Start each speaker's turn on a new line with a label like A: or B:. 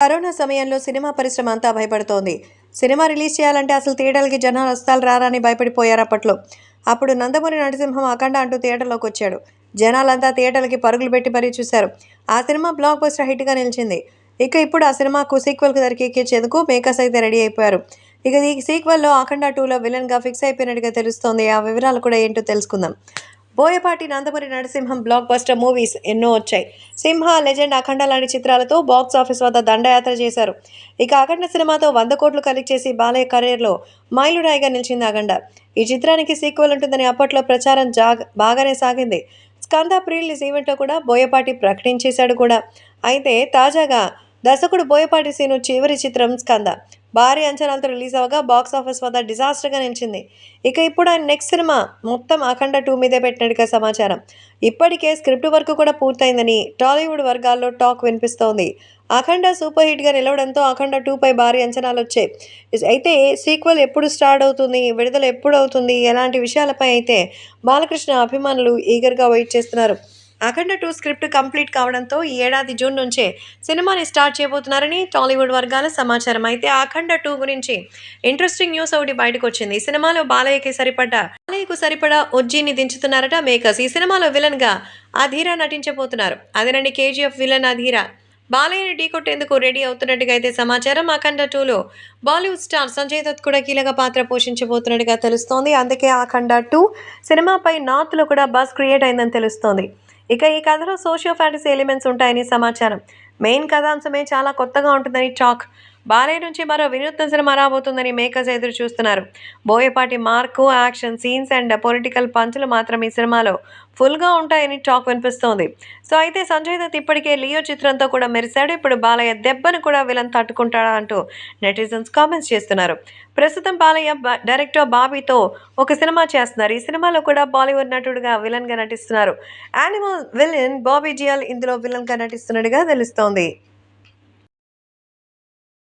A: Corona సమయంలో cinema పరిశ్రమ అంతా భయపడుతోంది. సినిమా రిలీజ్ చేయాలంటే అసలు థియేటర్లకి జనాలు వస్తాలు రారని భయపడిపోయారు అప్పట్లో. అప్పుడు నందమూరి నరసింహం అఖండ అంటూ థియేటర్లోకి వచ్చాడు. జనాలంతా థియేటర్లకి పరుగులు పెట్టి మరీ చూశారు. ఆ సినిమా బ్లాక్ బస్టర్ హిట్గా నిలిచింది. ఇప్పుడు ఆ సినిమాకు సీక్వెల్కి తెరకెక్కించేందుకు మేకర్స్ అయితే రెడీ అయిపోయారు. ఈ సీక్వెల్లో అఖండ 2లో విలన్గా ఫిక్స్ అయిపోయినట్టుగా తెలుస్తోంది. ఆ వివరాలు కూడా ఏంటో తెలుసుకుందాం. Boyapati Nandamuri Narasimham block buster movies ఎన్నో వచ్చాయి. సింహ, లెజెండ్, అఖండ లాంటి చిత్రాలతో బాక్స్ ఆఫీస్ వద్ద దండయాత్ర చేశారు. అఖండ సినిమాతో 100 కోట్లు కలెక్ట్ చేసి బాలయ్య కెరీర్లో మైలురాయిగా నిలిచింది అఖండ. ఈ చిత్రానికి సీక్వెల్ ఉంటుందని అప్పట్లో ప్రచారం బాగానే సాగింది. స్కంద ప్రీ రిలీజ్ ఈవెంట్లో కూడా బోయపాటి ప్రకటించేశాడు కూడా. అయితే తాజాగా దర్శకుడు బోయపాటి సీను చివరి చిత్రం స్కంద భారీ అంచనాలతో రిలీజ్ అవ్వగా బాక్స్ ఆఫీస్ వద్ద డిజాస్టర్గా నిలిచింది. ఇప్పుడు ఆయన నెక్స్ట్ సినిమా మొత్తం అఖండ 2 మీదే పెట్టినట్టుగా సమాచారం. ఇప్పటికే స్క్రిప్ట్ వర్క్ కూడా పూర్తయిందని టాలీవుడ్ వర్గాల్లో టాక్ వినిపిస్తోంది. అఖండ సూపర్ హిట్గా నిలవడంతో అఖండ 2పై భారీ అంచనాలు వచ్చాయి. అయితే సీక్వెల్ ఎప్పుడు స్టార్ట్ అవుతుంది, విడుదల ఎప్పుడు అవుతుంది, ఎలాంటి విషయాలపై అయితే బాలకృష్ణ అభిమానులు ఈగర్గా వెయిట్ చేస్తున్నారు. అఖండ 2 స్క్రిప్ట్ కంప్లీట్ కావడంతో ఈ ఏడాది జూన్ నుంచే సినిమాని స్టార్ట్ చేయబోతున్నారని టాలీవుడ్ వర్గాల సమాచారం. అయితే అఖండ 2 గురించి ఇంట్రెస్టింగ్ న్యూస్ ఒకటి బయటకు వచ్చింది. ఈ సినిమాలో బాలయ్యకు సరిపడా ఒజ్జీని దించుతున్నారట మేకర్స్. ఈ సినిమాలో విలన్ గా అధీరా నటించబోతున్నారు. అదేనండి, కేజీఎఫ్ విలన్ అధీరా బాలయ్యని ఢీకొట్టేందుకు రెడీ అవుతున్నట్టుగా అయితే సమాచారం. అఖండ 2లో బాలీవుడ్ స్టార్ సంజయ్ దత్ కూడా కీలక పాత్ర పోషించబోతున్నట్టుగా తెలుస్తోంది. అందుకే అఖండ 2 సినిమాపై నార్త్లో కూడా బజ్ క్రియేట్ అయిందని తెలుస్తోంది. ఈ కథలో సోషియో ఫ్యాంటసీ ఎలిమెంట్స్ ఉంటాయని సమాచారం. మెయిన్ కథాంశమే చాలా కొత్తగా ఉంటుందని టాక్. బాలయ్య నుంచి మరో వినూత్న సినిమా రాబోతుందని మేకర్స్ ఎదురు చూస్తున్నారు. Boyapati mark, action scenes and political పంచులు మాత్రం ఈ సినిమాలో ఫుల్గా ఉంటాయని టాక్ వినిపిస్తోంది. అయితే సంజయ్ దత్ ఇప్పటికే లియో చిత్రంతో కూడా మెరిశాడు. ఇప్పుడు బాలయ్య దెబ్బను కూడా విలన్ తట్టుకుంటాడా అంటూ నెటిజన్స్ కామెంట్స్ చేస్తున్నారు. ప్రస్తుతం బాలయ్య డైరెక్టర్ బాబీతో ఒక సినిమా చేస్తున్నారు. ఈ సినిమాలో కూడా బాలీవుడ్ నటుడుగా విలన్గా నటిస్తున్నారు. యానిమల్ విలన్ బాబీ జియాల్ ఇందులో విలన్గా నటిస్తున్నట్టుగా తెలుస్తోంది.